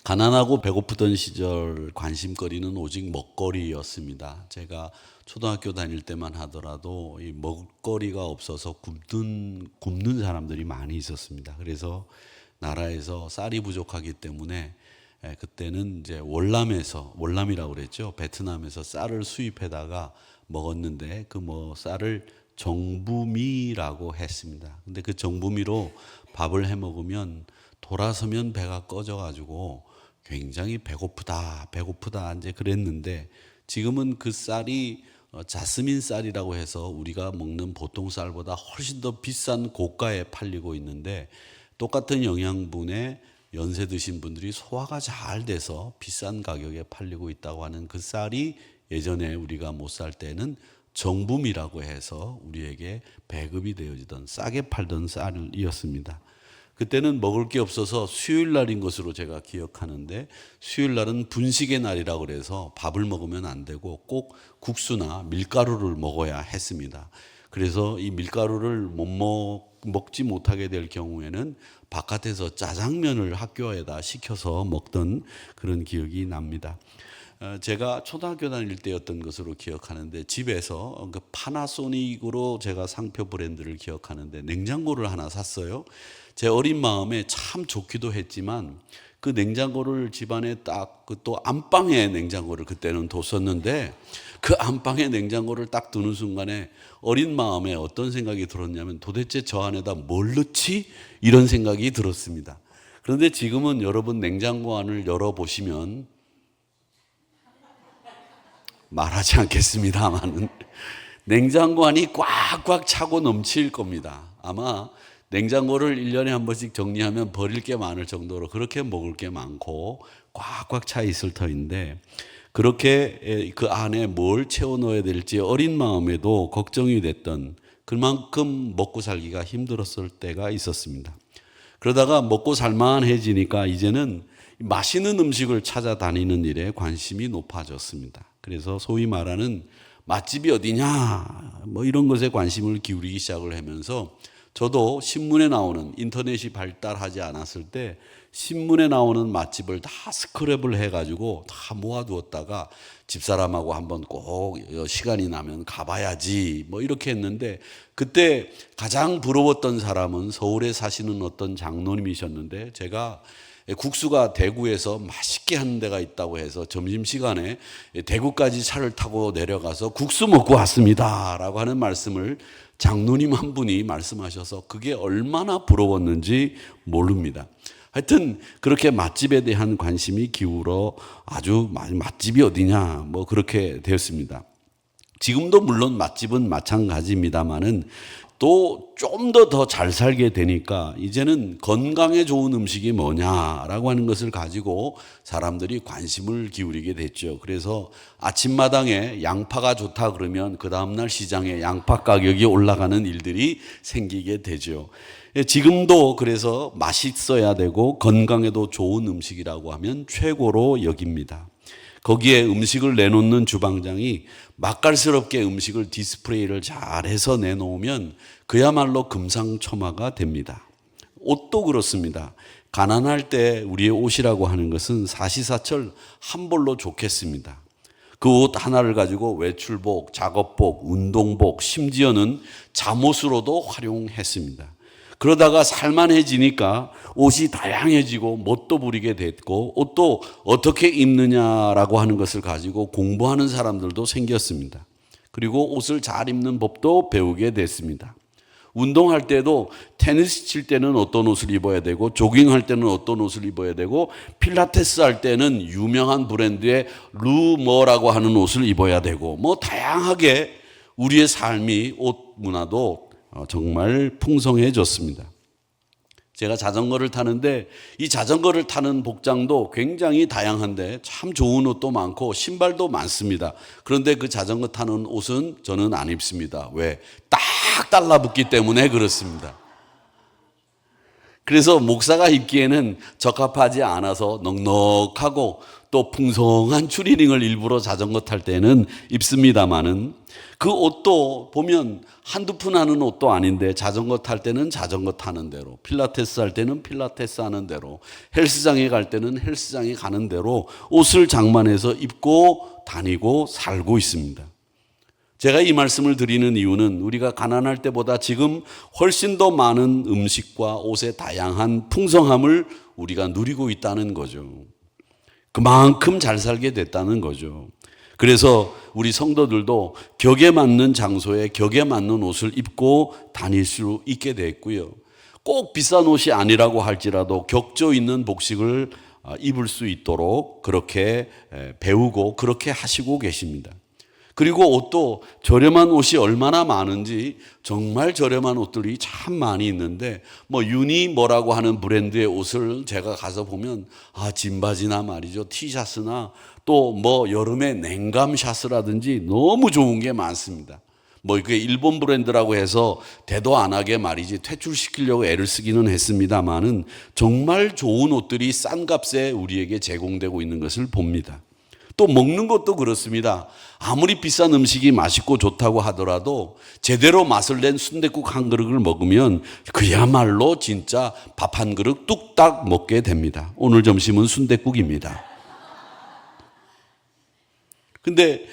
가난하고 배고프던 시절 관심거리는 오직 먹거리였습니다. 제가 초등학교 다닐 때만 하더라도 이 먹거리가 없어서 굶는 사람들이 많이 있었습니다. 그래서 나라에서 쌀이 부족하기 때문에 그때는 이제 월남이라고 그랬죠. 베트남에서 쌀을 수입해다가 먹었는데 그 쌀을 정부미라고 했습니다. 근데 그 정부미로 밥을 해 먹으면 돌아서면 배가 꺼져가지고 굉장히 배고프다 이제 그랬는데, 지금은 그 쌀이 자스민 쌀이라고 해서 우리가 먹는 보통 쌀보다 훨씬 더 비싼 고가에 팔리고 있는데, 똑같은 영양분에 연세 드신 분들이 소화가 잘 돼서 비싼 가격에 팔리고 있다고 하는 그 쌀이 예전에 우리가 못 살 때는 정붐이라고 해서 우리에게 배급이 되어지던 싸게 팔던 쌀이었습니다. 그때는 먹을 게 없어서 수요일 날인 것으로 제가 기억하는데, 수요일 날은 분식의 날이라고 그래서 밥을 먹으면 안 되고 꼭 국수나 밀가루를 먹어야 했습니다. 그래서 이 밀가루를 먹지 못하게 될 경우에는 바깥에서 짜장면을 학교에다 시켜서 먹던 그런 기억이 납니다. 제가 초등학교 다닐 때였던 것으로 기억하는데, 집에서 그 파나소닉으로 제가 상표 브랜드를 기억하는데 냉장고를 하나 샀어요. 제 어린 마음에 참 좋기도 했지만, 그 냉장고를 집안에 또 안방에 냉장고를 그때는 뒀었는데, 그 안방에 냉장고를 딱 두는 순간에 어린 마음에 어떤 생각이 들었냐면, 도대체 저 안에다 뭘 넣지? 이런 생각이 들었습니다. 그런데 지금은 여러분 냉장고 안을 열어보시면, 말하지 않겠습니다만은 냉장고 안이 꽉꽉 차고 넘칠 겁니다. 아마 냉장고를 1년에 한 번씩 정리하면 버릴 게 많을 정도로 그렇게 먹을 게 많고 꽉꽉 차 있을 터인데, 그렇게 그 안에 뭘 채워 넣어야 될지 어린 마음에도 걱정이 됐던, 그만큼 먹고 살기가 힘들었을 때가 있었습니다. 그러다가 먹고 살만해지니까 이제는 맛있는 음식을 찾아다니는 일에 관심이 높아졌습니다. 그래서 소위 말하는 맛집이 어디냐 이런 것에 관심을 기울이기 시작을 하면서, 저도 신문에 나오는, 인터넷이 발달하지 않았을 때 신문에 나오는 맛집을 다 스크랩을 해가지고 다 모아두었다가 집사람하고 한번 꼭 시간이 나면 가봐야지 이렇게 했는데, 그때 가장 부러웠던 사람은 서울에 사시는 어떤 장로님이셨는데, 제가 국수가 대구에서 맛있게 하는 데가 있다고 해서 점심시간에 대구까지 차를 타고 내려가서 국수 먹고 왔습니다 라고 하는 말씀을 장로님 한 분이 말씀하셔서 그게 얼마나 부러웠는지 모릅니다. 하여튼 그렇게 맛집에 대한 관심이 기울어 아주 맛집이 어디냐 그렇게 되었습니다. 지금도 물론 맛집은 마찬가지입니다만은 또 좀 더 잘 살게 되니까 이제는 건강에 좋은 음식이 뭐냐라고 하는 것을 가지고 사람들이 관심을 기울이게 됐죠. 그래서 아침마당에 양파가 좋다 그러면 그 다음날 시장에 양파 가격이 올라가는 일들이 생기게 되죠. 지금도 그래서 맛있어야 되고 건강에도 좋은 음식이라고 하면 최고로 여깁니다. 거기에 음식을 내놓는 주방장이 맛깔스럽게 음식을 디스플레이를 잘해서 내놓으면 그야말로 금상첨화가 됩니다. 옷도 그렇습니다. 가난할 때 우리의 옷이라고 하는 것은 사시사철 한 벌로 좋겠습니다. 그 옷 하나를 가지고 외출복, 작업복, 운동복, 심지어는 잠옷으로도 활용했습니다. 그러다가 살만해지니까 옷이 다양해지고 멋도 부리게 됐고, 옷도 어떻게 입느냐라고 하는 것을 가지고 공부하는 사람들도 생겼습니다. 그리고 옷을 잘 입는 법도 배우게 됐습니다. 운동할 때도 테니스 칠 때는 어떤 옷을 입어야 되고, 조깅할 때는 어떤 옷을 입어야 되고, 필라테스 할 때는 유명한 브랜드의 루머라고 하는 옷을 입어야 되고, 다양하게 우리의 삶이, 옷 문화도 정말 풍성해졌습니다. 제가 자전거를 타는데 이 자전거를 타는 복장도 굉장히 다양한데 참 좋은 옷도 많고 신발도 많습니다. 그런데 그 자전거 타는 옷은 저는 안 입습니다. 왜? 딱 달라붙기 때문에 그렇습니다. 그래서 목사가 입기에는 적합하지 않아서 넉넉하고 또 풍성한 추리닝을 일부러 자전거 탈 때는 입습니다마는 그 옷도 보면 한두 푼 하는 옷도 아닌데 자전거 탈 때는 자전거 타는 대로, 필라테스 할 때는 필라테스 하는 대로, 헬스장에 갈 때는 헬스장에 가는 대로 옷을 장만해서 입고 다니고 살고 있습니다. 제가 이 말씀을 드리는 이유는 우리가 가난할 때보다 지금 훨씬 더 많은 음식과 옷의 다양한 풍성함을 우리가 누리고 있다는 거죠. 그만큼 잘 살게 됐다는 거죠. 그래서 우리 성도들도 격에 맞는 장소에 격에 맞는 옷을 입고 다닐 수 있게 됐고요. 꼭 비싼 옷이 아니라고 할지라도 격조 있는 복식을 입을 수 있도록 그렇게 배우고 그렇게 하시고 계십니다. 그리고 옷도 저렴한 옷이 얼마나 많은지 정말 저렴한 옷들이 참 많이 있는데 유니 뭐라고 하는 브랜드의 옷을 제가 가서 보면 진바지나 말이죠. 티셔츠나 또 여름에 냉감 샤츠라든지 너무 좋은 게 많습니다. 그게 일본 브랜드라고 해서 대도 안 하게 말이지 퇴출시키려고 애를 쓰기는 했습니다만은 정말 좋은 옷들이 싼 값에 우리에게 제공되고 있는 것을 봅니다. 또 먹는 것도 그렇습니다. 아무리 비싼 음식이 맛있고 좋다고 하더라도 제대로 맛을 낸 순댓국 한 그릇을 먹으면 그야말로 진짜 밥 한 그릇 뚝딱 먹게 됩니다. 오늘 점심은 순댓국입니다. 근데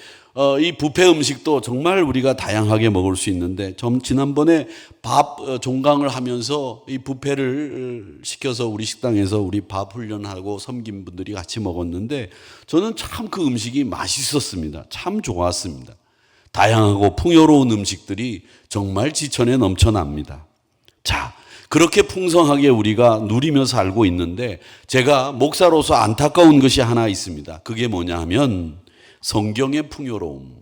이 뷔페 음식도 정말 우리가 다양하게 먹을 수 있는데 지난번에 밥 종강을 하면서 이 뷔페를 시켜서 우리 식당에서 우리 밥 훈련하고 섬긴 분들이 같이 먹었는데 저는 참 그 음식이 맛있었습니다. 참 좋았습니다. 다양하고 풍요로운 음식들이 정말 지천에 넘쳐납니다. 자, 그렇게 풍성하게 우리가 누리며 살고 있는데 제가 목사로서 안타까운 것이 하나 있습니다. 그게 뭐냐 하면 성경의 풍요로움,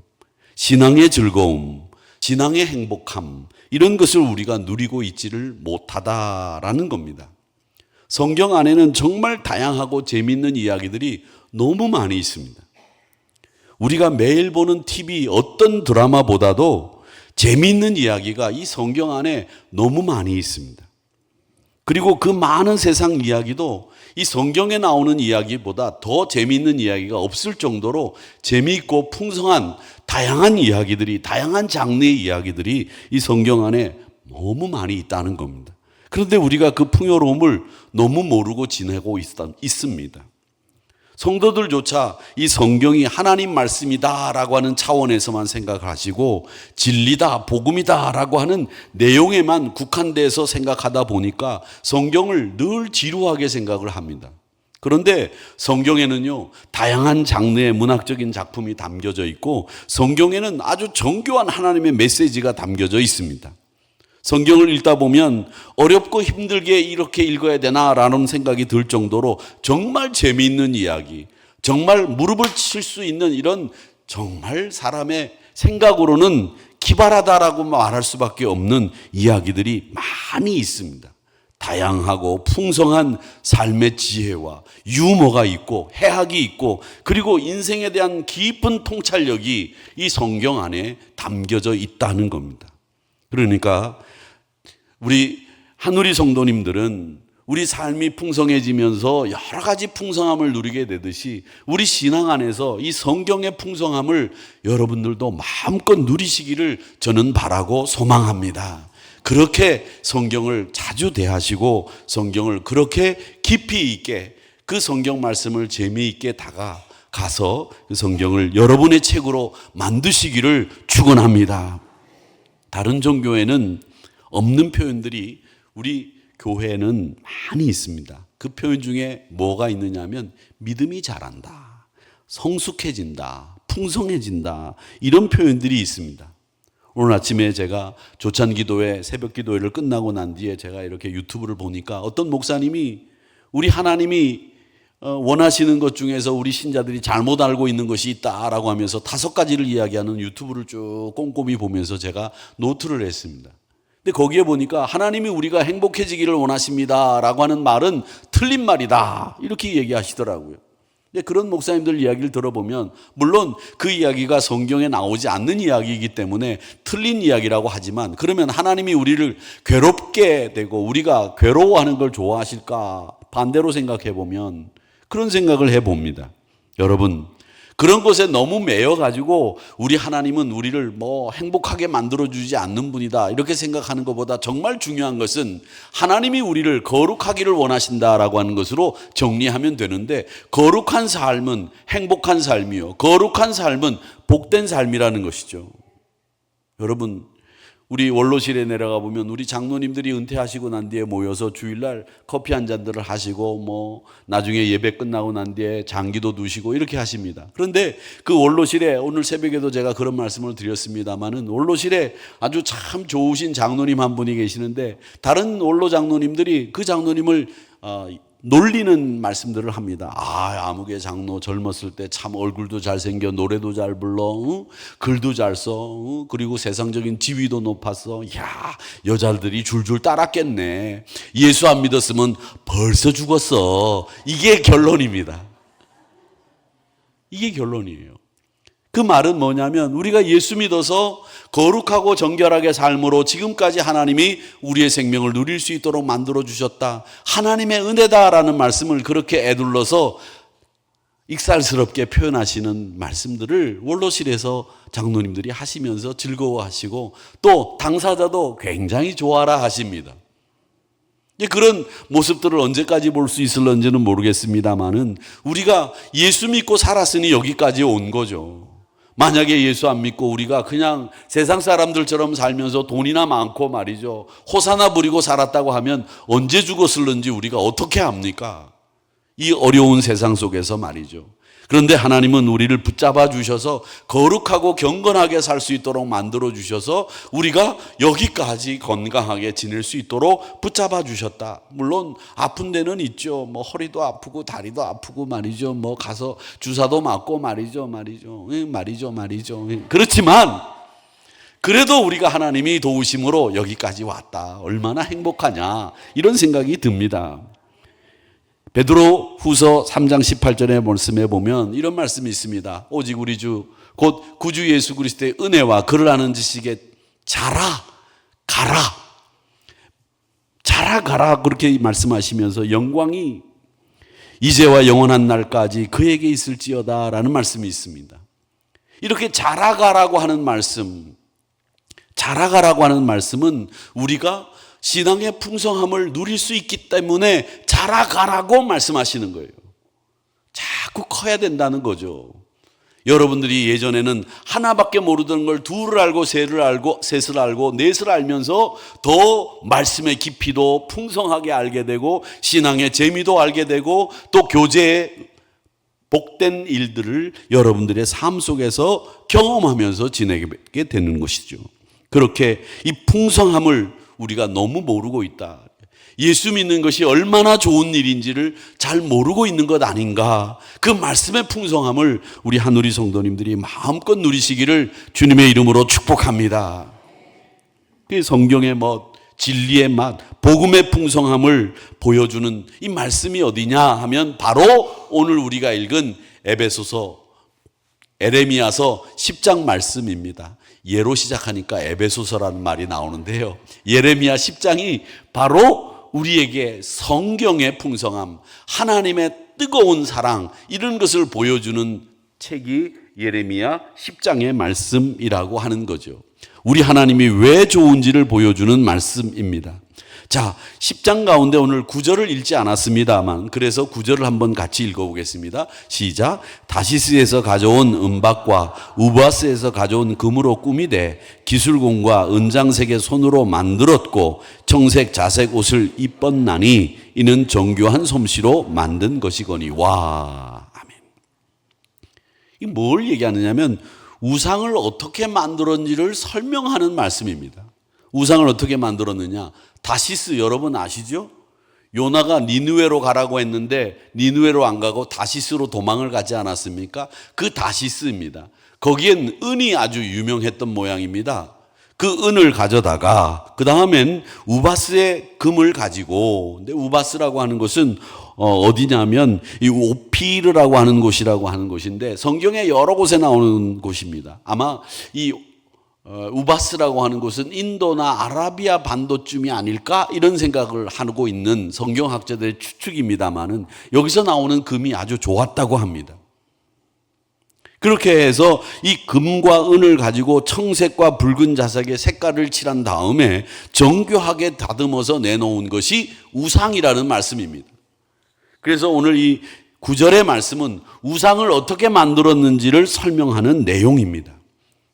신앙의 즐거움, 신앙의 행복함 이런 것을 우리가 누리고 있지를 못하다라는 겁니다. 성경 안에는 정말 다양하고 재미있는 이야기들이 너무 많이 있습니다. 우리가 매일 보는 TV 어떤 드라마보다도 재미있는 이야기가 이 성경 안에 너무 많이 있습니다. 그리고 그 많은 세상 이야기도 이 성경에 나오는 이야기보다 더 재미있는 이야기가 없을 정도로 재미있고 풍성한 다양한 이야기들이, 다양한 장르의 이야기들이 이 성경 안에 너무 많이 있다는 겁니다. 그런데 우리가 그 풍요로움을 너무 모르고 지내고 있습니다. 성도들조차 이 성경이 하나님 말씀이다라고 하는 차원에서만 생각을 하시고 진리다, 복음이다라고 하는 내용에만 국한돼서 생각하다 보니까 성경을 늘 지루하게 생각을 합니다. 그런데 성경에는요, 다양한 장르의 문학적인 작품이 담겨져 있고 성경에는 아주 정교한 하나님의 메시지가 담겨져 있습니다. 성경을 읽다 보면 어렵고 힘들게 이렇게 읽어야 되나라는 생각이 들 정도로 정말 재미있는 이야기, 정말 무릎을 칠 수 있는 이런 정말 사람의 생각으로는 기발하다라고 말할 수밖에 없는 이야기들이 많이 있습니다. 다양하고 풍성한 삶의 지혜와 유머가 있고 해학이 있고 그리고 인생에 대한 깊은 통찰력이 이 성경 안에 담겨져 있다는 겁니다. 그러니까 우리 한우리 성도님들은 우리 삶이 풍성해지면서 여러 가지 풍성함을 누리게 되듯이 우리 신앙 안에서 이 성경의 풍성함을 여러분들도 마음껏 누리시기를 저는 바라고 소망합니다. 그렇게 성경을 자주 대하시고 성경을 그렇게 깊이 있게 그 성경 말씀을 재미있게 다가가서 그 성경을 여러분의 책으로 만드시기를 축원합니다. 다른 종교에는 없는 표현들이 우리 교회에는 많이 있습니다. 그 표현 중에 뭐가 있느냐 하면 믿음이 자란다, 성숙해진다, 풍성해진다 이런 표현들이 있습니다. 오늘 아침에 제가 조찬기도회 새벽기도회를 끝나고 난 뒤에 제가 이렇게 유튜브를 보니까 어떤 목사님이 우리 하나님이 원하시는 것 중에서 우리 신자들이 잘못 알고 있는 것이 있다라고 하면서 5가지를 이야기하는 유튜브를 쭉 꼼꼼히 보면서 제가 노트를 했습니다. 근데 거기에 보니까 하나님이 우리가 행복해지기를 원하십니다 라고 하는 말은 틀린 말이다 이렇게 얘기하시더라고요. 근데 그런 목사님들 이야기를 들어보면 물론 그 이야기가 성경에 나오지 않는 이야기이기 때문에 틀린 이야기라고 하지만 그러면 하나님이 우리를 괴롭게 되고 우리가 괴로워하는 걸 좋아하실까? 반대로 생각해 보면 그런 생각을 해봅니다. 여러분, 그런 것에 너무 매여가지고 우리 하나님은 우리를 뭐 행복하게 만들어주지 않는 분이다 이렇게 생각하는 것보다 정말 중요한 것은 하나님이 우리를 거룩하기를 원하신다라고 하는 것으로 정리하면 되는데, 거룩한 삶은 행복한 삶이요, 거룩한 삶은 복된 삶이라는 것이죠. 여러분, 우리 원로실에 내려가 보면 우리 장로님들이 은퇴하시고 난 뒤에 모여서 주일날 커피 한 잔들을 하시고 뭐 나중에 예배 끝나고 난 뒤에 장기도 두시고 이렇게 하십니다. 그런데 그 원로실에 오늘 새벽에도 제가 그런 말씀을 드렸습니다마는 원로실에 아주 참 좋으신 장로님 한 분이 계시는데 다른 원로 장로님들이 그 장로님을 놀리는 말씀들을 합니다. 아무개 장로 젊었을 때 참 얼굴도 잘생겨, 노래도 잘 불러, 글도 잘 써, 그리고 세상적인 지위도 높았어. 야, 여자들이 줄줄 따랐겠네. 예수 안 믿었으면 벌써 죽었어. 이게 결론입니다. 이게 결론이에요. 그 말은 뭐냐면 우리가 예수 믿어서 거룩하고 정결하게 삶으로 지금까지 하나님이 우리의 생명을 누릴 수 있도록 만들어 주셨다, 하나님의 은혜다라는 말씀을 그렇게 애둘러서 익살스럽게 표현하시는 말씀들을 원로실에서 장로님들이 하시면서 즐거워하시고 또 당사자도 굉장히 좋아라 하십니다. 그런 모습들을 언제까지 볼 수 있을런지는 모르겠습니다만은 우리가 예수 믿고 살았으니 여기까지 온 거죠. 만약에 예수 안 믿고 우리가 그냥 세상 사람들처럼 살면서 돈이나 많고 말이죠, 호사나 부리고 살았다고 하면 언제 죽었을는지 우리가 어떻게 압니까? 이 어려운 세상 속에서 말이죠. 그런데 하나님은 우리를 붙잡아 주셔서 거룩하고 경건하게 살 수 있도록 만들어 주셔서 우리가 여기까지 건강하게 지낼 수 있도록 붙잡아 주셨다. 물론 아픈 데는 있죠. 뭐 허리도 아프고 다리도 아프고 말이죠. 뭐 가서 주사도 맞고 말이죠. 그렇지만 그래도 우리가 하나님이 도우심으로 여기까지 왔다. 얼마나 행복하냐 이런 생각이 듭니다. 베드로 후서 3장 18절의 말씀에 보면 이런 말씀이 있습니다. 오직 우리 주 곧 구주 예수 그리스도의 은혜와 그를 아는 지식에 자라가라 그렇게 말씀하시면서 영광이 이제와 영원한 날까지 그에게 있을지어다 라는 말씀이 있습니다. 이렇게 자라가라고 하는 말씀은 우리가 신앙의 풍성함을 누릴 수 있기 때문에 자라가라고 말씀하시는 거예요. 자꾸 커야 된다는 거죠. 여러분들이 예전에는 하나밖에 모르던 걸 둘을 알고 셋을 알고 넷을 알면서 더 말씀의 깊이도 풍성하게 알게 되고 신앙의 재미도 알게 되고 또 교제의 복된 일들을 여러분들의 삶 속에서 경험하면서 지내게 되는 것이죠. 그렇게 이 풍성함을 우리가 너무 모르고 있다. 예수 믿는 것이 얼마나 좋은 일인지를 잘 모르고 있는 것 아닌가. 그 말씀의 풍성함을 우리 한우리 성도님들이 마음껏 누리시기를 주님의 이름으로 축복합니다. 그 성경의 진리의 맛, 복음의 풍성함을 보여주는 이 말씀이 어디냐 하면 바로 오늘 우리가 읽은 에레미야서 10장 말씀입니다. 예로 시작하니까 에베소서라는 말이 나오는데요. 예레미야 10장이 바로 우리에게 성경의 풍성함, 하나님의 뜨거운 사랑 이런 것을 보여주는 책이 예레미야 10장의 말씀이라고 하는 거죠. 우리 하나님이 왜 좋은지를 보여주는 말씀입니다. 자, 10장 가운데 오늘 9절을 읽지 않았습니다만 그래서 9절을 한번 같이 읽어보겠습니다. 시작. 다시스에서 가져온 은박과 우바스에서 가져온 금으로 꾸미되 기술공과 은장색의 손으로 만들었고 청색 자색 옷을 입었나니 이는 정교한 솜씨로 만든 것이거니. 와, 아멘. 이 뭘 얘기하느냐면 우상을 어떻게 만들었는지를 설명하는 말씀입니다. 우상을 어떻게 만들었느냐? 다시스 여러분 아시죠? 요나가 니느웨로 가라고 했는데 니느웨로 안 가고 다시스로 도망을 가지 않았습니까? 그 다시스입니다. 거기엔 은이 아주 유명했던 모양입니다. 그 은을 가져다가 그 다음엔 우바스의 금을 가지고, 근데 우바스라고 하는 것은 어디냐면 이 오피르라고 하는 곳이라고 하는 곳인데 성경에 여러 곳에 나오는 곳입니다. 아마 이 우바스라고 하는 곳은 인도나 아라비아 반도쯤이 아닐까 이런 생각을 하고 있는 성경학자들의 추측입니다만은 여기서 나오는 금이 아주 좋았다고 합니다. 그렇게 해서 이 금과 은을 가지고 청색과 붉은 자색의 색깔을 칠한 다음에 정교하게 다듬어서 내놓은 것이 우상이라는 말씀입니다. 그래서 오늘 이 9절의 말씀은 우상을 어떻게 만들었는지를 설명하는 내용입니다.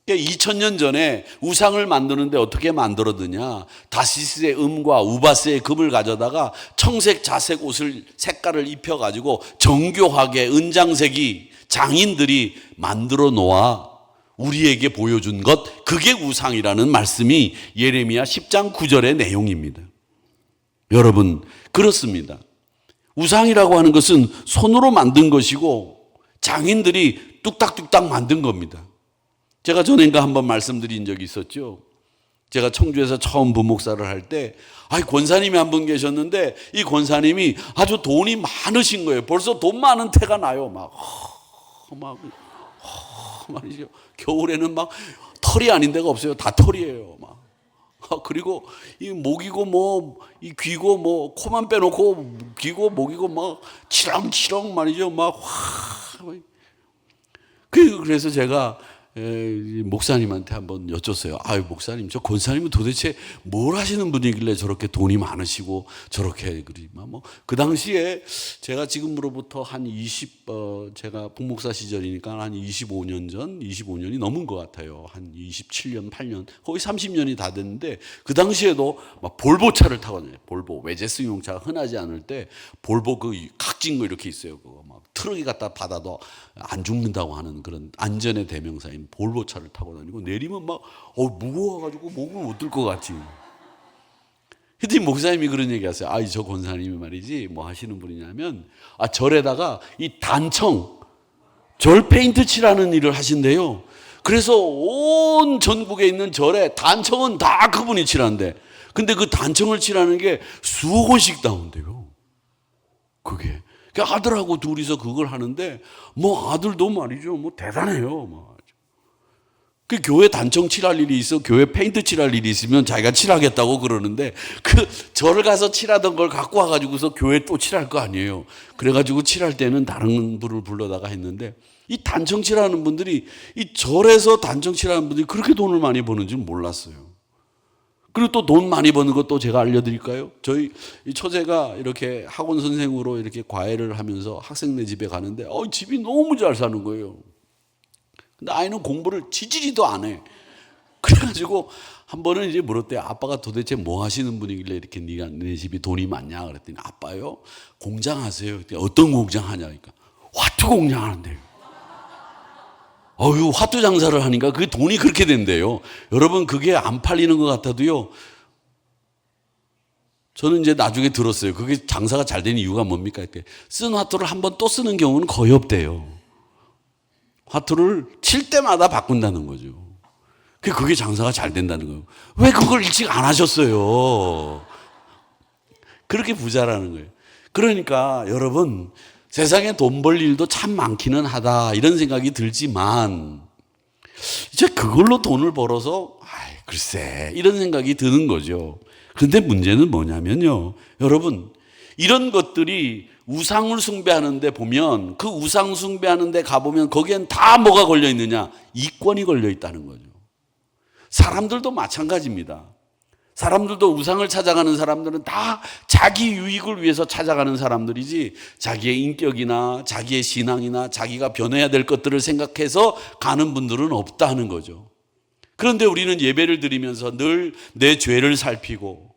2000년 전에 우상을 만드는데 어떻게 만들었느냐. 다시스의 음과 우바스의 금을 가져다가 청색 자색 옷을 색깔을 입혀가지고 정교하게 은장색이 장인들이 만들어 놓아 우리에게 보여준 것, 그게 우상이라는 말씀이 예레미야 10장 9절의 내용입니다. 여러분, 그렇습니다. 우상이라고 하는 것은 손으로 만든 것이고 장인들이 뚝딱뚝딱 만든 겁니다. 제가 전엔가 한번 말씀드린 적이 있었죠. 제가 청주에서 처음 부목사를 할 때 권사님이 한 분 계셨는데 이 권사님이 아주 돈이 많으신 거예요. 벌써 돈 많은 태가 나요. 말이죠. 겨울에는 막 털이 아닌 데가 없어요. 다 털이에요. 그리고 이 목이고 이 귀고 코만 빼놓고 귀고 목이고 치렁치렁 말이죠. 그래서 제가 목사님한테 한번 여쭸어요. 목사님, 저 권사님은 도대체 뭘 하시는 분이길래 저렇게 돈이 많으시고 저렇게 그 당시에 제가 지금으로부터 제가 북목사 시절이니까 한 25년이 넘은 것 같아요. 한 27년, 8년, 거의 30년이 다 됐는데 그 당시에도 볼보차를 타거든요. 볼보, 외제스 용차가 흔하지 않을 때 볼보 그 각진 거 이렇게 있어요. 그거 트럭이 갖다 받아도 안 죽는다고 하는 그런 안전의 대명사인 볼보차를 타고 다니고 내리면 무거워가지고 목을 못 들 것 같지. 그때 목사님이 그런 얘기 하세요. 저 권사님이 말이지 하시는 분이냐면 절에다가 이 단청, 절 페인트 칠하는 일을 하신대요. 그래서 온 전국에 있는 절에 단청은 다 그분이 칠한대. 근데 그 단청을 칠하는 게 수억 원씩 나온대요. 그게. 아들하고 둘이서 그걸 하는데 아들도 말이죠. 대단해요. 그 교회 단청 칠할 일이 있어, 교회 페인트 칠할 일이 있으면 자기가 칠하겠다고 그러는데 그 절을 가서 칠하던 걸 갖고 와가지고서 교회 또 칠할 거 아니에요. 그래가지고 칠할 때는 다른 분을 불러다가 했는데 이 단청 칠하는 분들이 이 절에서 단청 칠하는 분들이 그렇게 돈을 많이 버는 줄 몰랐어요. 그리고 또 돈 많이 버는 것도 제가 알려드릴까요? 저희 처제가 이렇게 학원 선생으로 이렇게 과외를 하면서 학생네 집에 가는데 집이 너무 잘 사는 거예요. 근데 아이는 공부를 지지리도 안 해. 그래가지고 한 번은 이제 물었대요. 아빠가 도대체 뭐 하시는 분이길래 이렇게 네 집이 돈이 많냐? 그랬더니 아빠요? 공장 하세요. 어떤 공장 하냐? 그러니까 화투 공장 하는데요. 화투 장사를 하니까 그게 돈이 그렇게 된대요. 여러분, 그게 안 팔리는 것 같아도요. 저는 이제 나중에 들었어요. 그게 장사가 잘 되는 이유가 뭡니까? 이렇게 쓴 화투를 한 번 또 쓰는 경우는 거의 없대요. 화투를 칠 때마다 바꾼다는 거죠. 그게 장사가 잘 된다는 거예요. 왜 그걸 일찍 안 하셨어요? 그렇게 부자라는 거예요. 그러니까 여러분, 세상에 돈 벌 일도 참 많기는 하다 이런 생각이 들지만 이제 그걸로 돈을 벌어서 글쎄 이런 생각이 드는 거죠. 그런데 문제는 뭐냐면요, 여러분, 이런 것들이 우상을 숭배하는데 보면 그 우상 숭배하는데 가보면 거기엔 다 뭐가 걸려 있느냐? 이권이 걸려 있다는 거죠. 사람들도 마찬가지입니다. 사람들도 우상을 찾아가는 사람들은 다 자기 유익을 위해서 찾아가는 사람들이지 자기의 인격이나 자기의 신앙이나 자기가 변해야 될 것들을 생각해서 가는 분들은 없다는 거죠. 그런데 우리는 예배를 드리면서 늘 내 죄를 살피고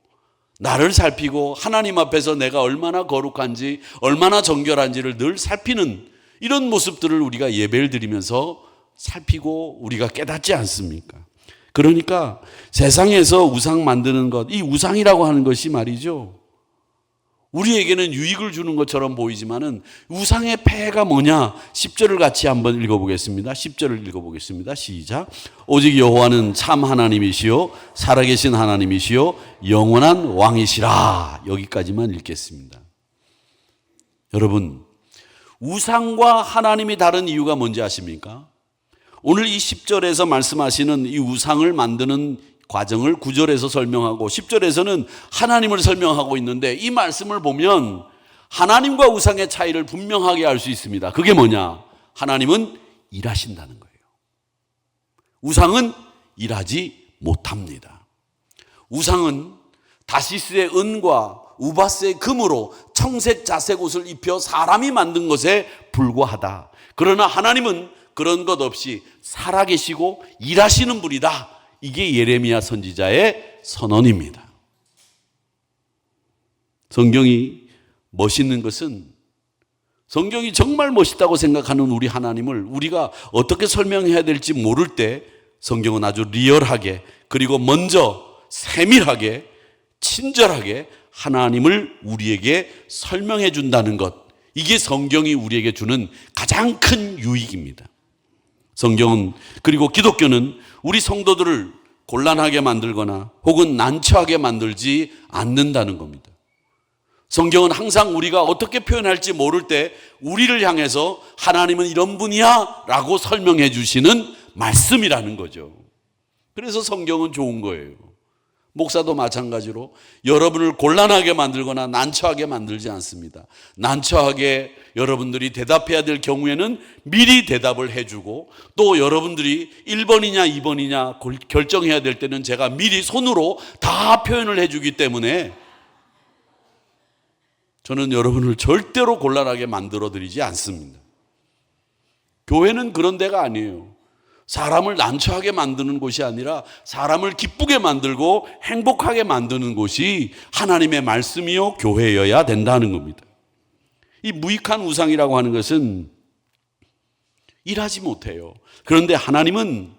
나를 살피고 하나님 앞에서 내가 얼마나 거룩한지 얼마나 정결한지를 늘 살피는 이런 모습들을 우리가 예배를 드리면서 살피고 우리가 깨닫지 않습니까? 그러니까 세상에서 우상 만드는 것, 이 우상이라고 하는 것이 말이죠, 우리에게는 유익을 주는 것처럼 보이지만은 우상의 폐해가 뭐냐? 10절을 같이 한번 읽어보겠습니다. 10절을 읽어보겠습니다. 시작. 오직 여호와는 참 하나님이시요 살아계신 하나님이시요 영원한 왕이시라. 여기까지만 읽겠습니다. 여러분, 우상과 하나님이 다른 이유가 뭔지 아십니까? 오늘 이 10절에서 말씀하시는 이 우상을 만드는 과정을 9절에서 설명하고 10절에서는 하나님을 설명하고 있는데, 이 말씀을 보면 하나님과 우상의 차이를 분명하게 알 수 있습니다. 그게 뭐냐? 하나님은 일하신다는 거예요. 우상은 일하지 못합니다. 우상은 다시스의 은과 우바스의 금으로 청색 자색 옷을 입혀 사람이 만든 것에 불과하다. 그러나 하나님은 그런 것 없이 살아계시고 일하시는 분이다. 이게 예레미야 선지자의 선언입니다. 성경이 멋있는 것은, 성경이 정말 멋있다고 생각하는 우리 하나님을 우리가 어떻게 설명해야 될지 모를 때 성경은 아주 리얼하게, 그리고 먼저 세밀하게, 친절하게 하나님을 우리에게 설명해 준다는 것, 이게 성경이 우리에게 주는 가장 큰 유익입니다. 성경은, 그리고 기독교는 우리 성도들을 곤란하게 만들거나 혹은 난처하게 만들지 않는다는 겁니다. 성경은 항상 우리가 어떻게 표현할지 모를 때 우리를 향해서 하나님은 이런 분이야 라고 설명해 주시는 말씀이라는 거죠. 그래서 성경은 좋은 거예요. 목사도 마찬가지로 여러분을 곤란하게 만들거나 난처하게 만들지 않습니다. 난처하게 여러분들이 대답해야 될 경우에는 미리 대답을 해주고, 또 여러분들이 1번이냐 2번이냐 결정해야 될 때는 제가 미리 손으로 다 표현을 해주기 때문에 저는 여러분을 절대로 곤란하게 만들어드리지 않습니다. 교회는 그런 데가 아니에요. 사람을 난처하게 만드는 곳이 아니라 사람을 기쁘게 만들고 행복하게 만드는 곳이 하나님의 말씀이요 교회여야 된다는 겁니다. 이 무익한 우상이라고 하는 것은 일하지 못해요. 그런데 하나님은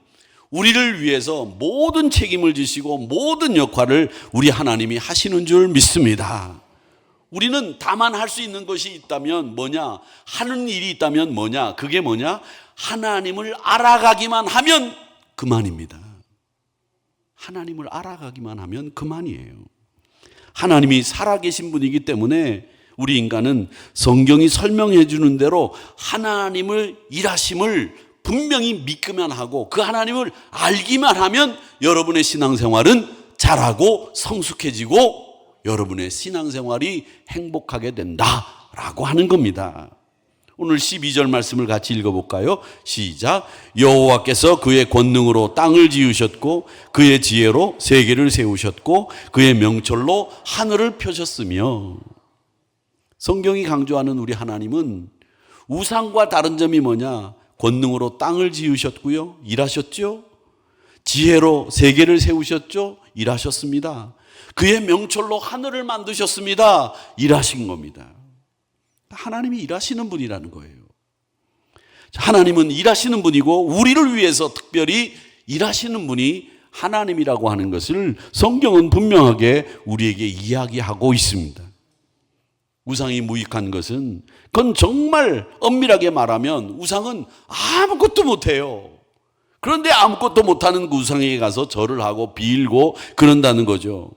우리를 위해서 모든 책임을 지시고 모든 역할을 우리 하나님이 하시는 줄 믿습니다. 우리는 다만 할 수 있는 것이 있다면 뭐냐? 하는 일이 있다면 뭐냐? 그게 뭐냐? 하나님을 알아가기만 하면 그만입니다. 하나님을 알아가기만 하면 그만이에요. 하나님이 살아계신 분이기 때문에 우리 인간은 성경이 설명해 주는 대로 하나님을 일하심을 분명히 믿기만 하고 그 하나님을 알기만 하면 여러분의 신앙생활은 잘하고 성숙해지고 여러분의 신앙생활이 행복하게 된다라고 하는 겁니다. 오늘 12절 말씀을 같이 읽어볼까요? 시작. 여호와께서 그의 권능으로 땅을 지으셨고 그의 지혜로 세계를 세우셨고 그의 명철로 하늘을 펴셨으며. 성경이 강조하는 우리 하나님은 우상과 다른 점이 뭐냐? 권능으로 땅을 지으셨고요, 일하셨죠. 지혜로 세계를 세우셨죠, 일하셨습니다. 그의 명철로 하늘을 만드셨습니다, 일하신 겁니다. 하나님이 일하시는 분이라는 거예요. 하나님은 일하시는 분이고 우리를 위해서 특별히 일하시는 분이 하나님이라고 하는 것을 성경은 분명하게 우리에게 이야기하고 있습니다. 우상이 무익한 것은, 그건 정말 엄밀하게 말하면 우상은 아무것도 못해요. 그런데 아무것도 못하는 그 우상에게 가서 절을 하고 빌고 그런다는 거죠.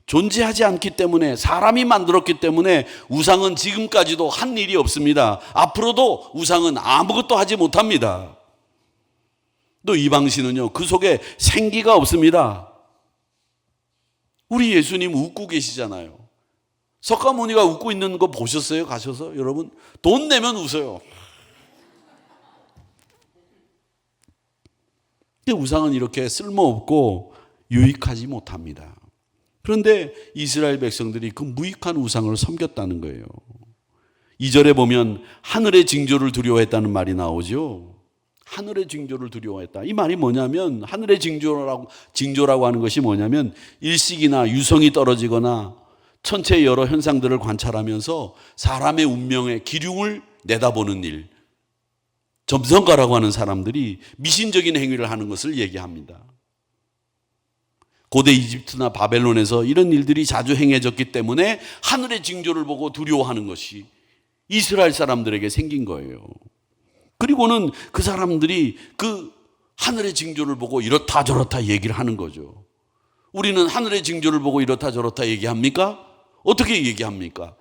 존재하지 않기 때문에, 사람이 만들었기 때문에 우상은 지금까지도 한 일이 없습니다. 앞으로도 우상은 아무것도 하지 못합니다. 또 이방신은요, 그 속에 생기가 없습니다. 우리 예수님 웃고 계시잖아요. 석가모니가 웃고 있는 거 보셨어요? 가셔서? 여러분, 돈 내면 웃어요. 우상은 이렇게 쓸모없고 유익하지 못합니다. 그런데 이스라엘 백성들이 그 무익한 우상을 섬겼다는 거예요. 2절에 보면 하늘의 징조를 두려워했다는 말이 나오죠. 하늘의 징조를 두려워했다. 이 말이 뭐냐면, 하늘의 징조라고 하는 것이 뭐냐면 일식이나 유성이 떨어지거나 천체의 여러 현상들을 관찰하면서 사람의 운명의 기륭을 내다보는 일, 점성가라고 하는 사람들이 미신적인 행위를 하는 것을 얘기합니다. 고대 이집트나 바벨론에서 이런 일들이 자주 행해졌기 때문에 하늘의 징조를 보고 두려워하는 것이 이스라엘 사람들에게 생긴 거예요. 그리고는 그 사람들이 그 하늘의 징조를 보고 이렇다 저렇다 얘기를 하는 거죠. 우리는 하늘의 징조를 보고 이렇다 저렇다 얘기합니까? 어떻게 얘기합니까?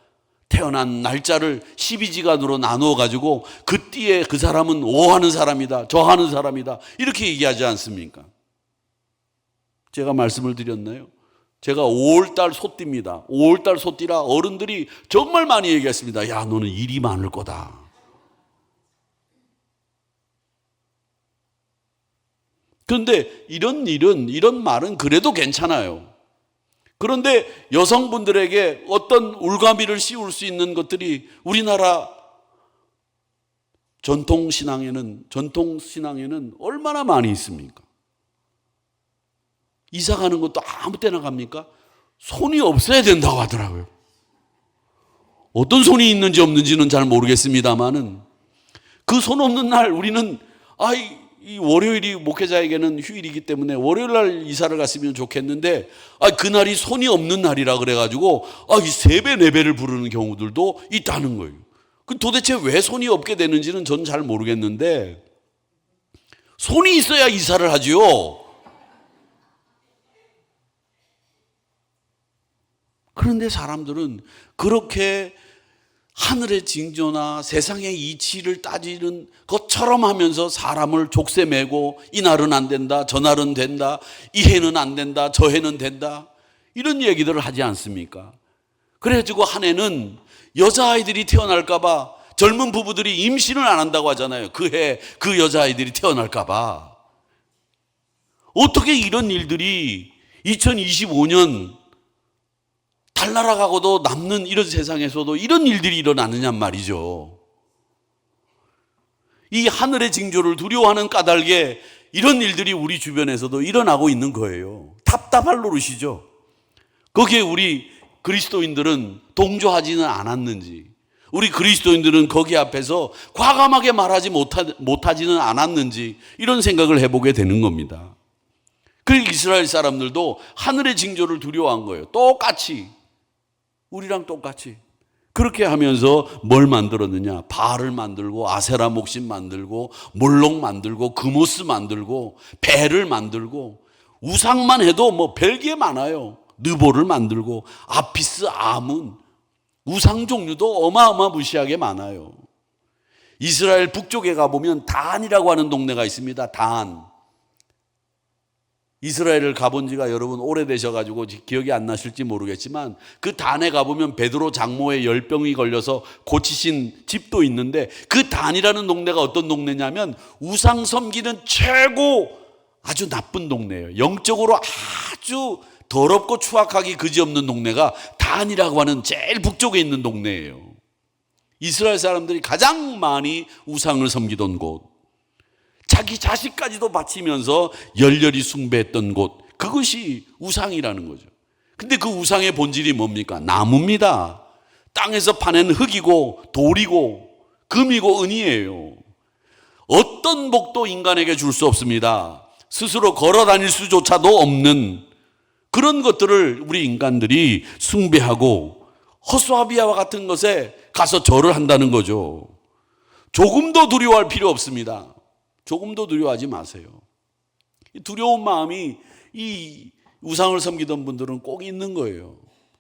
태어난 날짜를 12지간으로 나누어 가지고 그 띠에 그 사람은 오하는 사람이다, 저하는 사람이다 이렇게 얘기하지 않습니까? 제가 말씀을 드렸나요? 제가 5월달 소띠입니다. 5월달 소띠라 어른들이 정말 많이 얘기했습니다. 야, 너는 일이 많을 거다. 그런데 이런 말은 그래도 괜찮아요. 그런데 여성분들에게 어떤 울가미를 씌울 수 있는 것들이 우리나라 전통신앙에는 얼마나 많이 있습니까? 이사 가는 것도 아무 때나 갑니까? 손이 없어야 된다고 하더라고요. 어떤 손이 있는지 없는지는 잘 모르겠습니다만은 그 손 없는 날 우리는 이 월요일이 목회자에게는 휴일이기 때문에 월요일 날 이사를 갔으면 좋겠는데 그날이 손이 없는 날이라 그래가지고 이 3배, 4배를 부르는 경우들도 있다는 거예요. 그 도대체 왜 손이 없게 되는지는 저는 잘 모르겠는데 손이 있어야 이사를 하지요. 그런데 사람들은 그렇게 하늘의 징조나 세상의 이치를 따지는 것처럼 하면서 사람을 족쇄매고 이날은 안 된다, 저날은 된다, 이 해는 안 된다, 저 해는 된다 이런 얘기들을 하지 않습니까? 그래가지고 한 해는 여자아이들이 태어날까 봐 젊은 부부들이 임신을 안 한다고 하잖아요. 그 해 그 여자아이들이 태어날까 봐. 어떻게 이런 일들이 2025년 달나라가고도 남는 이런 세상에서도 이런 일들이 일어나느냐 말이죠. 이 하늘의 징조를 두려워하는 까닭에 이런 일들이 우리 주변에서도 일어나고 있는 거예요. 답답할 노릇이죠. 거기에 우리 그리스도인들은 동조하지는 않았는지, 우리 그리스도인들은 거기 앞에서 과감하게 말하지 못하지는 않았는지 이런 생각을 해보게 되는 겁니다. 그리고 이스라엘 사람들도 하늘의 징조를 두려워한 거예요. 똑같이. 우리랑 똑같이 그렇게 하면서 뭘 만들었느냐? 바알을 만들고 아세라 목신 만들고 몰록 만들고 그모스 만들고 벨을 만들고 우상만 해도 뭐 별게 많아요. 느보를 만들고 아피스, 아문 우상 종류도 어마어마무시하게 많아요. 이스라엘 북쪽에 가보면 단이라고 하는 동네가 있습니다. 단. 이스라엘을 가본 지가 여러분 오래되셔가지고 기억이 안 나실지 모르겠지만 그 단에 가보면 베드로 장모의 열병이 걸려서 고치신 집도 있는데 그 단이라는 동네가 어떤 동네냐면 우상 섬기는 최고 아주 나쁜 동네예요. 영적으로 아주 더럽고 추악하기 그지없는 동네가 단이라고 하는 제일 북쪽에 있는 동네예요. 이스라엘 사람들이 가장 많이 우상을 섬기던 곳, 자기 자식까지도 바치면서 열렬히 숭배했던 곳, 그것이 우상이라는 거죠. 근데 그 우상의 본질이 뭡니까? 나무입니다. 땅에서 파낸 흙이고 돌이고 금이고 은이에요. 어떤 복도 인간에게 줄 수 없습니다. 스스로 걸어 다닐 수조차도 없는 그런 것들을 우리 인간들이 숭배하고 허수아비아와 같은 것에 가서 절을 한다는 거죠. 조금도 두려워할 필요 없습니다. 조금도 두려워하지 마세요. 두려운 마음이 이 우상을 섬기던 분들은 꼭 있는 거예요.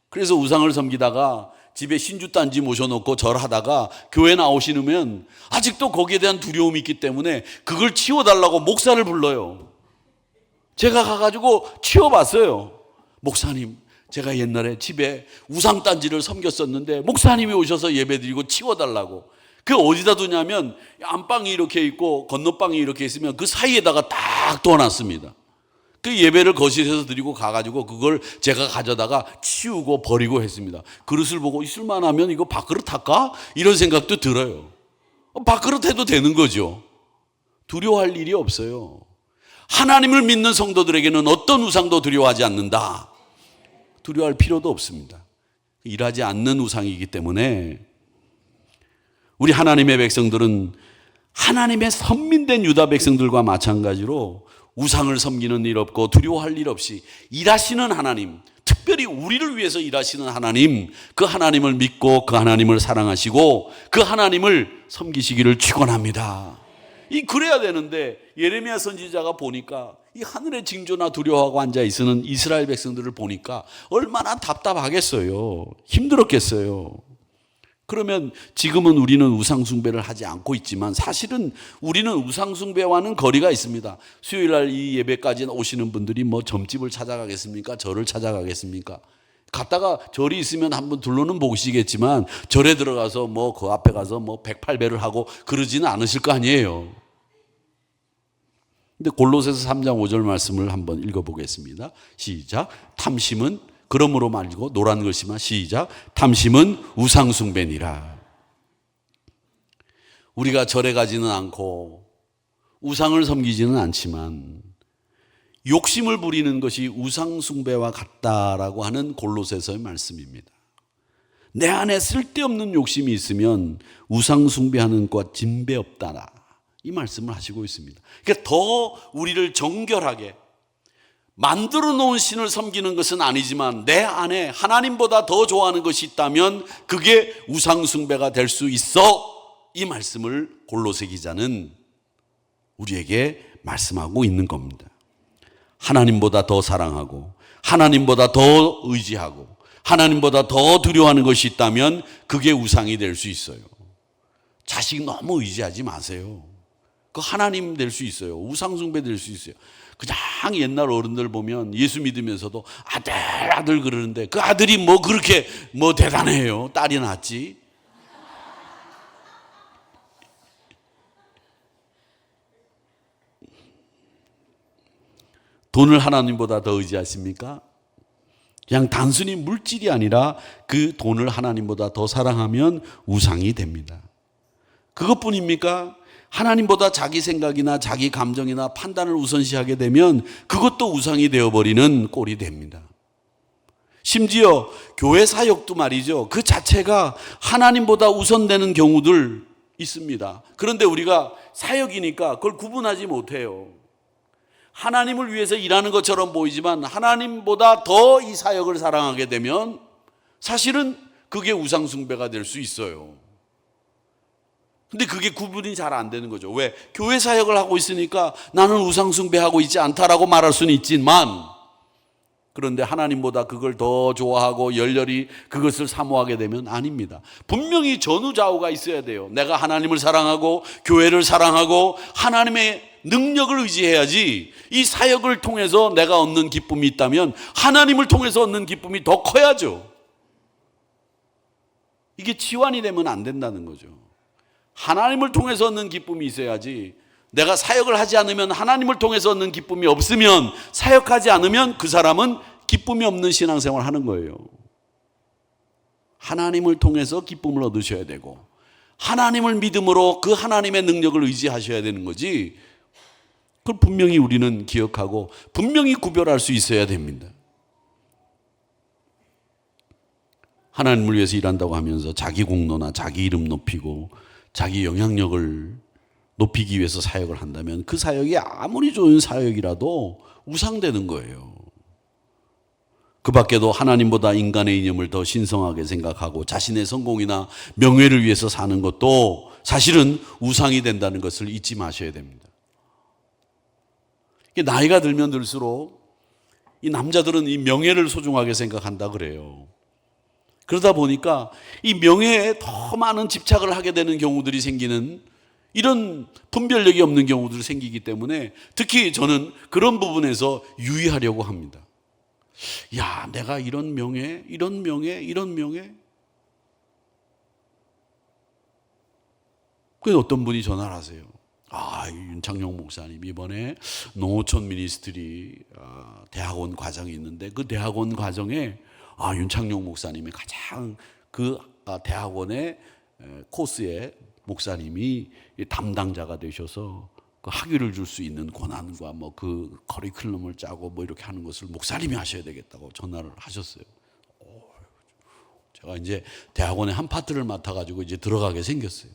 그래서 우상을 섬기다가 집에 신주단지 모셔놓고 절하다가 교회 나오시면 아직도 거기에 대한 두려움이 있기 때문에 그걸 치워달라고 목사를 불러요. 제가 가가지고 치워봤어요. 목사님, 제가 옛날에 집에 우상단지를 섬겼었는데 목사님이 오셔서 예배드리고 치워달라고. 그 어디다 두냐면 안방이 이렇게 있고 건너방이 이렇게 있으면 그 사이에다가 딱 둬놨습니다. 그 예배를 거실에서 드리고 가가지고 그걸 제가 가져다가 치우고 버리고 했습니다. 그릇을 보고 있을만하면 이거 밥그릇 할까? 이런 생각도 들어요. 밥그릇 해도 되는 거죠. 두려워할 일이 없어요. 하나님을 믿는 성도들에게는 어떤 우상도 두려워하지 않는다. 두려워할 필요도 없습니다. 일하지 않는 우상이기 때문에 우리 하나님의 백성들은 하나님의 선민된 유다 백성들과 마찬가지로 우상을 섬기는 일 없고 두려워할 일 없이 일하시는 하나님, 특별히 우리를 위해서 일하시는 하나님, 그 하나님을 믿고 그 하나님을 사랑하시고 그 하나님을 섬기시기를 축원합니다. 그래야 되는데 예레미야 선지자가 보니까 이 하늘의 징조나 두려워하고 앉아 있는 이스라엘 백성들을 보니까 얼마나 답답하겠어요. 힘들었겠어요. 그러면 지금은 우리는 우상숭배를 하지 않고 있지만 사실은 우리는 우상숭배와는 거리가 있습니다. 수요일날 이 예배까지 오시는 분들이 뭐 점집을 찾아가겠습니까? 절을 찾아가겠습니까? 갔다가 절이 있으면 한번 둘러는 보시겠지만 절에 들어가서 뭐 그 앞에 가서 뭐 108배를 하고 그러지는 않으실 거 아니에요. 근데 골로새서 3장 5절 말씀을 한번 읽어보겠습니다. 시작. 탐심은 그러므로 말고 노란 글씨만 시작. 탐심은 우상숭배니라. 우리가 절에 가지는 않고 우상을 섬기지는 않지만 욕심을 부리는 것이 우상숭배와 같다라고 하는 골로새서의 말씀입니다. 내 안에 쓸데없는 욕심이 있으면 우상숭배하는 것과 진배 없다라 이 말씀을 하시고 있습니다. 그러니까 더 우리를 정결하게 만들어 놓은 신을 섬기는 것은 아니지만 내 안에 하나님보다 더 좋아하는 것이 있다면 그게 우상숭배가 될 수 있어. 이 말씀을 골로새 기자는 우리에게 말씀하고 있는 겁니다. 하나님보다 더 사랑하고 하나님보다 더 의지하고 하나님보다 더 두려워하는 것이 있다면 그게 우상이 될 수 있어요. 자식 너무 의지하지 마세요. 그 하나님 될 수 있어요. 우상숭배 될 수 있어요. 그냥 옛날 어른들 보면 예수 믿으면서도 아들 그러는데 그 아들이 뭐 그렇게 뭐 대단해요. 딸이 낫지. 돈을 하나님보다 더 의지하십니까? 그냥 단순히 물질이 아니라 그 돈을 하나님보다 더 사랑하면 우상이 됩니다. 그것뿐입니까? 하나님보다 자기 생각이나 자기 감정이나 판단을 우선시하게 되면 그것도 우상이 되어버리는 꼴이 됩니다. 심지어 교회 사역도 말이죠. 그 자체가 하나님보다 우선되는 경우들 있습니다. 그런데 우리가 사역이니까 그걸 구분하지 못해요. 하나님을 위해서 일하는 것처럼 보이지만 하나님보다 더 이 사역을 사랑하게 되면 사실은 그게 우상숭배가 될 수 있어요. 근데 그게 구분이 잘 안 되는 거죠. 왜? 교회 사역을 하고 있으니까 나는 우상숭배하고 있지 않다라고 말할 수는 있지만 그런데 하나님보다 그걸 더 좋아하고 열렬히 그것을 사모하게 되면 아닙니다. 분명히 전후좌우가 있어야 돼요. 내가 하나님을 사랑하고 교회를 사랑하고 하나님의 능력을 의지해야지 이 사역을 통해서 내가 얻는 기쁨이 있다면 하나님을 통해서 얻는 기쁨이 더 커야죠. 이게 치환이 되면 안 된다는 거죠. 하나님을 통해서 얻는 기쁨이 있어야지 내가 사역을 하지 않으면 하나님을 통해서 얻는 기쁨이 없으면 사역하지 않으면 그 사람은 기쁨이 없는 신앙생활을 하는 거예요. 하나님을 통해서 기쁨을 얻으셔야 되고 하나님을 믿음으로 그 하나님의 능력을 의지하셔야 되는 거지. 그걸 분명히 우리는 기억하고 분명히 구별할 수 있어야 됩니다. 하나님을 위해서 일한다고 하면서 자기 공로나 자기 이름 높이고 자기 영향력을 높이기 위해서 사역을 한다면 그 사역이 아무리 좋은 사역이라도 우상되는 거예요. 그 밖에도 하나님보다 인간의 이념을 더 신성하게 생각하고 자신의 성공이나 명예를 위해서 사는 것도 사실은 우상이 된다는 것을 잊지 마셔야 됩니다. 나이가 들면 들수록 이 남자들은 이 명예를 소중하게 생각한다 그래요. 그러다 보니까 이 명예에 더 많은 집착을 하게 되는 경우들이 생기는 이런 분별력이 없는 경우들이 생기기 때문에 특히 저는 그런 부분에서 유의하려고 합니다. 야, 내가 이런 명예, 이런 명예, 이런 명예. 그래서 어떤 분이 전화를 하세요. 윤창용 목사님 이번에 농어촌 미니스트리 대학원 과정이 있는데 그 대학원 과정에 윤창용 목사님이 가장 그 대학원의 코스에 목사님이 담당자가 되셔서 그 학위를 줄 수 있는 권한과 뭐 그 커리큘럼을 짜고 뭐 이렇게 하는 것을 목사님이 하셔야 되겠다고 전화를 하셨어요. 제가 이제 대학원의 한 파트를 맡아가지고 이제 들어가게 생겼어요.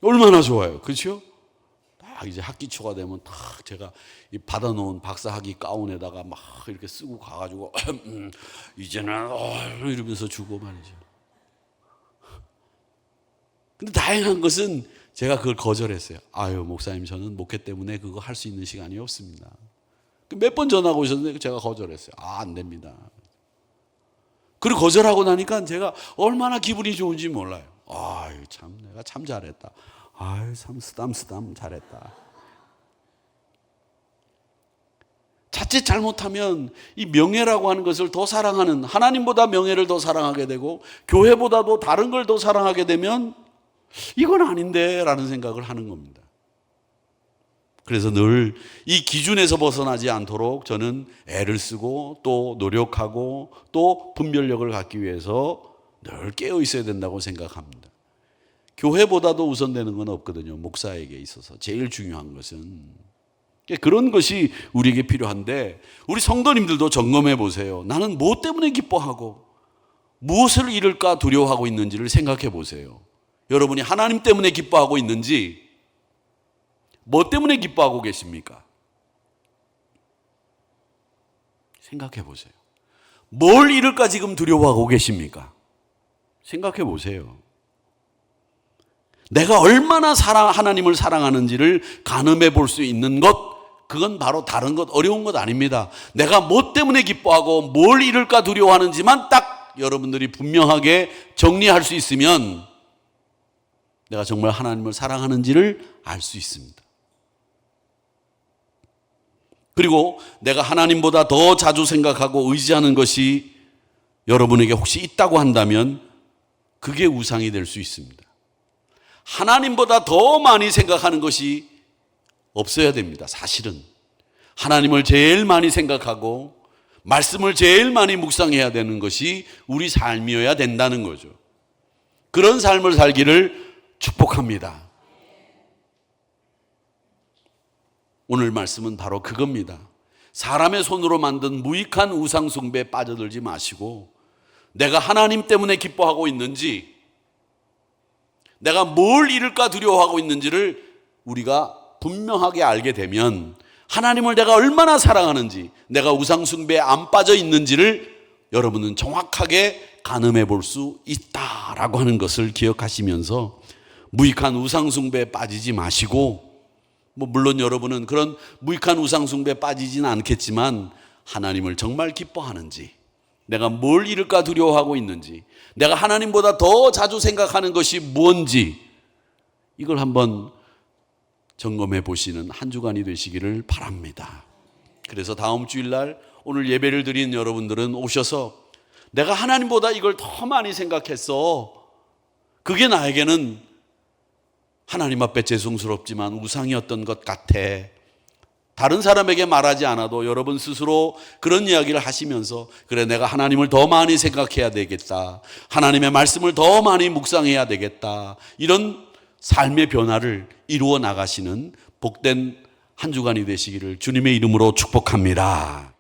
얼마나 좋아요. 그렇죠? 딱 이제 학기 초가 되면 딱 제가 이 받아놓은 박사 학위 가운에다가 막 이렇게 쓰고 가가지고 이제는 이러면서 주고 말이죠. 근데 다행한 것은 제가 그걸 거절했어요. 목사님 저는 목회 때문에 그거 할 수 있는 시간이 없습니다. 몇 번 전화가 오셨는데 제가 거절했어요. 안 됩니다. 그리고 거절하고 나니까 제가 얼마나 기분이 좋은지 몰라요. 아유, 참, 내가 참 잘했다. 아유, 참, 쓰담쓰담 잘했다. 자칫 잘못하면 이 명예라고 하는 것을 더 사랑하는, 하나님보다 명예를 더 사랑하게 되고 교회보다도 다른 걸 더 사랑하게 되면 이건 아닌데 라는 생각을 하는 겁니다. 그래서 늘 이 기준에서 벗어나지 않도록 저는 애를 쓰고 또 노력하고 또 분별력을 갖기 위해서 늘 깨어 있어야 된다고 생각합니다. 교회보다도 우선되는 건 없거든요. 목사에게 있어서 제일 중요한 것은. 그런 것이 우리에게 필요한데 우리 성도님들도 점검해 보세요. 나는 무엇 때문에 기뻐하고 무엇을 잃을까 두려워하고 있는지를 생각해 보세요. 여러분이 하나님 때문에 기뻐하고 있는지 뭐 때문에 기뻐하고 계십니까? 생각해 보세요. 뭘 잃을까 지금 두려워하고 계십니까? 생각해 보세요. 내가 얼마나 하나님을 사랑하는지를 가늠해 볼 수 있는 것, 그건 바로 다른 것, 어려운 것 아닙니다. 내가 뭐 때문에 기뻐하고 뭘 잃을까 두려워하는지만 딱 여러분들이 분명하게 정리할 수 있으면 내가 정말 하나님을 사랑하는지를 알 수 있습니다. 그리고 내가 하나님보다 더 자주 생각하고 의지하는 것이 여러분에게 혹시 있다고 한다면 그게 우상이 될 수 있습니다. 하나님보다 더 많이 생각하는 것이 없어야 됩니다. 사실은 하나님을 제일 많이 생각하고 말씀을 제일 많이 묵상해야 되는 것이 우리 삶이어야 된다는 거죠. 그런 삶을 살기를 축복합니다. 오늘 말씀은 바로 그겁니다. 사람의 손으로 만든 무익한 우상 숭배에 빠져들지 마시고 내가 하나님 때문에 기뻐하고 있는지, 내가 뭘 잃을까 두려워하고 있는지를 우리가 분명하게 알게 되면 하나님을 내가 얼마나 사랑하는지, 내가 우상 숭배에 안 빠져 있는지를 여러분은 정확하게 가늠해 볼 수 있다라고 하는 것을 기억하시면서 무익한 우상 숭배에 빠지지 마시고, 물론 여러분은 그런 무익한 우상 숭배에 빠지지는 않겠지만 하나님을 정말 기뻐하는지, 내가 뭘 잃을까 두려워하고 있는지, 내가 하나님보다 더 자주 생각하는 것이 뭔지 이걸 한번 점검해 보시는 한 주간이 되시기를 바랍니다. 그래서 다음 주일날 오늘 예배를 드린 여러분들은 오셔서 내가 하나님보다 이걸 더 많이 생각했어, 그게 나에게는 하나님 앞에 죄송스럽지만 우상이었던 것 같아. 다른 사람에게 말하지 않아도 여러분 스스로 그런 이야기를 하시면서 그래, 내가 하나님을 더 많이 생각해야 되겠다, 하나님의 말씀을 더 많이 묵상해야 되겠다, 이런 삶의 변화를 이루어 나가시는 복된 한 주간이 되시기를 주님의 이름으로 축복합니다.